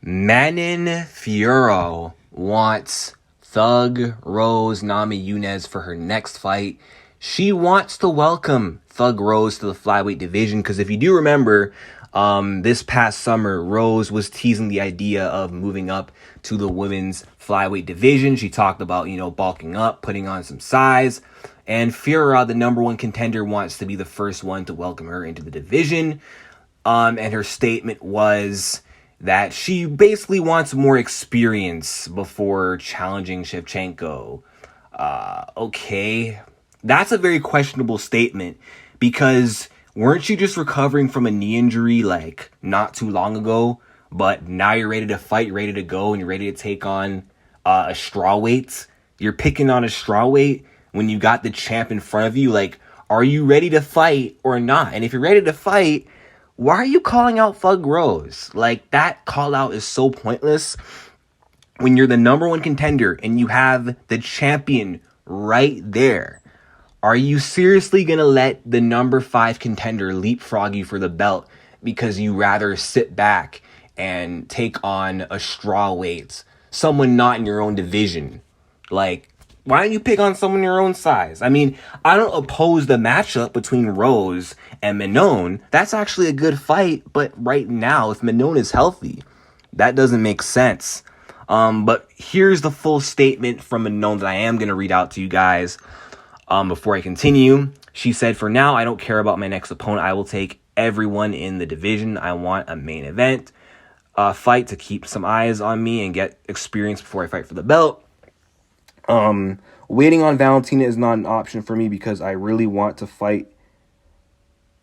Manon Fiorot wants Thug Rose Namajunas for her next fight. She wants to welcome Thug Rose to the flyweight division because if you do remember, this past summer, Rose was teasing the idea of moving up to the women's flyweight division. She talked about, bulking up, putting on some size. And Fiorot, the number one contender, wants to be the first one to welcome her into the division. And her statement was that she basically wants more experience before challenging Shevchenko. Okay, that's a very questionable statement because weren't you just recovering from a knee injury like not too long ago? But now you're ready to fight, ready to go, and you're ready to take on a strawweight. You're picking on a strawweight when you got the champ in front of you. Like, are you ready to fight or not? And if you're ready to fight, why are you calling out Thug Rose? Like, that call out is so pointless when you're the number one contender and you have the champion right there. Are you seriously going to let the number 5 contender leapfrog you for the belt because you rather sit back and take on a strawweight, someone not in your own division? Like, why don't you pick on someone your own size? I mean, I don't oppose the matchup between Rose and Manon. That's actually a good fight, but right now, if Manon is healthy, that doesn't make sense. But here's the full statement from Manon that I am going to read out to you guys before I continue. She said, "For now, I don't care about my next opponent. I will take everyone in the division. I want a main event fight to keep some eyes on me and get experience before I fight for the belt. Waiting on Valentina is not an option for me because I really want to fight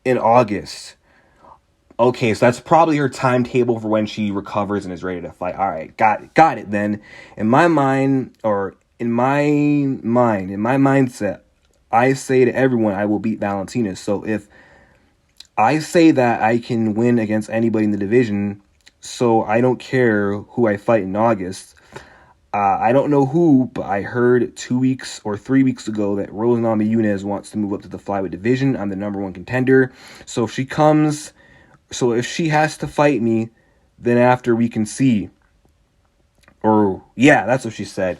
in August." Okay, so that's probably her timetable for when she recovers and is ready to fight. All right, got it then. In my mindset, I say to everyone I will beat Valentina. So if I say that I can win against anybody in the division, so I don't care who I fight in August. I don't know who, but I heard 2 weeks or 3 weeks ago that Rose Namajunas wants to move up to the flyweight division. I'm the number one contender. So if she has to fight me, then after we can see. Or, yeah, that's what she said.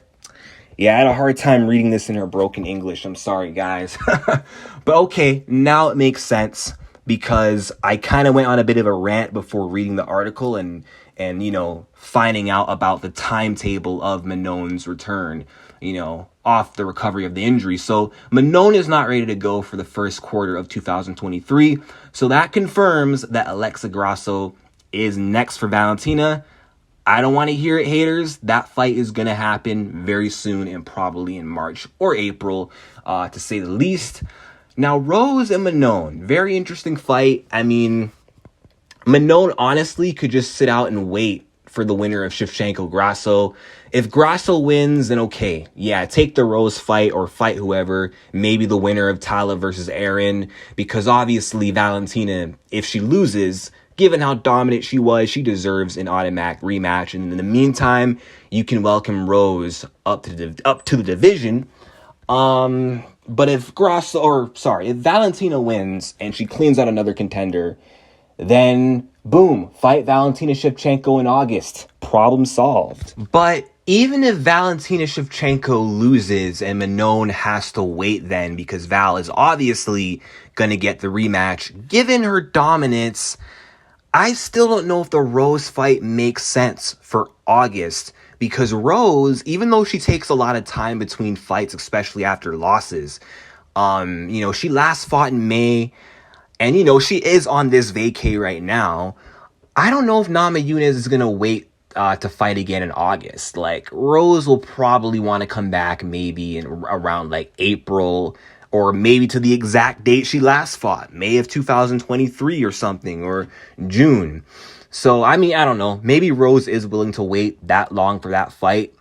Yeah, I had a hard time reading this in her broken English. I'm sorry, guys. But okay, now it makes sense because I kind of went on a bit of a rant before reading the article and finding out about the timetable of Manon's return, off the recovery of the injury. So Manon is not ready to go for the first quarter of 2023. So that confirms that Alexa Grasso is next for Valentina. I don't want to hear it, haters. That fight is going to happen very soon and probably in March or April, to say the least. Now, Rose and Manon, very interesting fight. I mean, Manon honestly could just sit out and wait for the winner of Shevchenko-Grasso. If Grasso wins, then okay. Yeah, take the Rose fight or fight whoever. Maybe the winner of Tala versus Aaron. Because obviously Valentina, if she loses, given how dominant she was, she deserves an automatic rematch. And in the meantime, you can welcome Rose up to the division. But if Valentina wins and she cleans out another contender, then boom, fight Valentina Shevchenko in August. Problem solved. But even if Valentina Shevchenko loses and Manon has to wait then because Val is obviously going to get the rematch, given her dominance, I still don't know if the Rose fight makes sense for August because Rose, even though she takes a lot of time between fights, especially after losses, she last fought in May. And, she is on this vacay right now. I don't know if Namajunas is going to wait to fight again in August. Like, Rose will probably want to come back maybe around, April or maybe to the exact date she last fought, May of 2023 or something, or June. So, I mean, I don't know. Maybe Rose is willing to wait that long for that fight.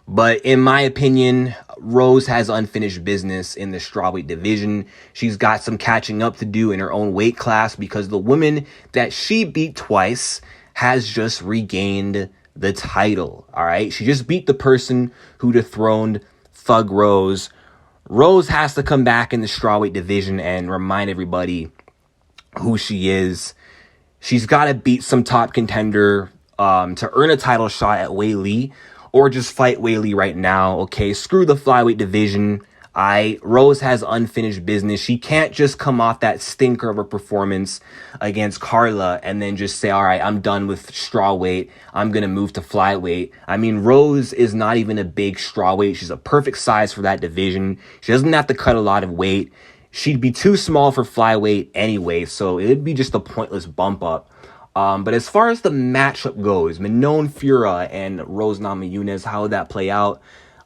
But in my opinion, Rose has unfinished business in the strawweight division. She's got some catching up to do in her own weight class because the woman that she beat twice has just regained the title. All right. She just beat the person who dethroned Thug Rose. Rose has to come back in the strawweight division and remind everybody who she is. She's got to beat some top contender to earn a title shot at Weili, or just fight Weili right now. Okay, screw the flyweight division. Rose has unfinished business. She can't just come off that stinker of a performance against Carla and then just say, all right, I'm done with strawweight. I'm going to move to flyweight. I mean, Rose is not even a big strawweight. She's a perfect size for that division. She doesn't have to cut a lot of weight. She'd be too small for flyweight anyway, so it'd be just a pointless bump up. But as far as the matchup goes, Manon Fiorot and Rose Namajunas, how would that play out?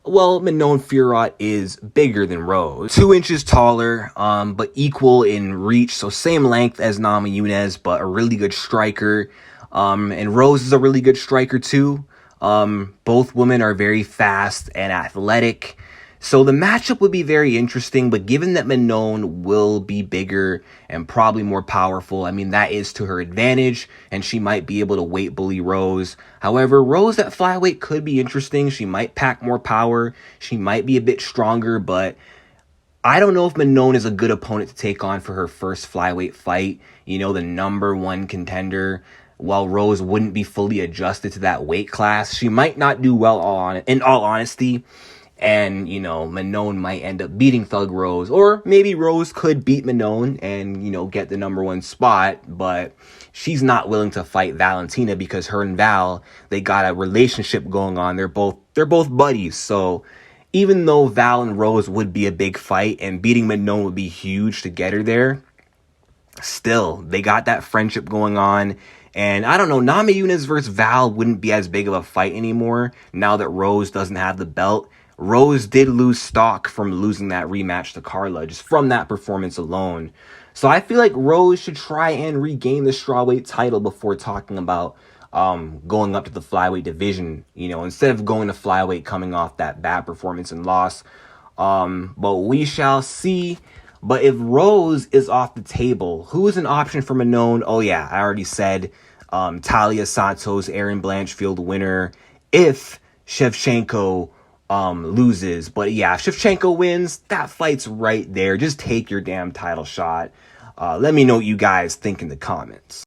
Well, Manon Fiorot is bigger than Rose. 2 inches taller, but equal in reach. So same length as Namajunas, but a really good striker. And Rose is a really good striker too. Both women are very fast and athletic. So the matchup would be very interesting, but given that Manon will be bigger and probably more powerful, I mean, that is to her advantage, and she might be able to weight bully Rose. However, Rose at flyweight could be interesting. She might pack more power. She might be a bit stronger, but I don't know if Manon is a good opponent to take on for her first flyweight fight. You know, the #1 contender. While Rose wouldn't be fully adjusted to that weight class, she might not do well in all honesty. And, you know, Manon might end up beating Thug Rose. Or maybe Rose could beat Manon and, you know, get the #1 spot. But she's not willing to fight Valentina because her and Val, they got a relationship going on. They're both buddies. So even though Val and Rose would be a big fight and beating Manon would be huge to get her there, still, they got that friendship going on. And I don't know, Namajunas versus Val wouldn't be as big of a fight anymore now that Rose doesn't have the belt. Rose did lose stock from losing that rematch to Carla, just from that performance alone. So I feel like Rose should try and regain the strawweight title before talking about going up to the flyweight division, you know, instead of going to flyweight coming off that bad performance and loss. But we shall see. But if Rose is off the table, who is an option for Manon? Oh yeah, I already said Talia Santos, Erin Blanchfield winner if Shevchenko loses. But yeah, if Shevchenko wins, that fight's right there. Just take your damn title shot. Let me know what you guys think in the comments.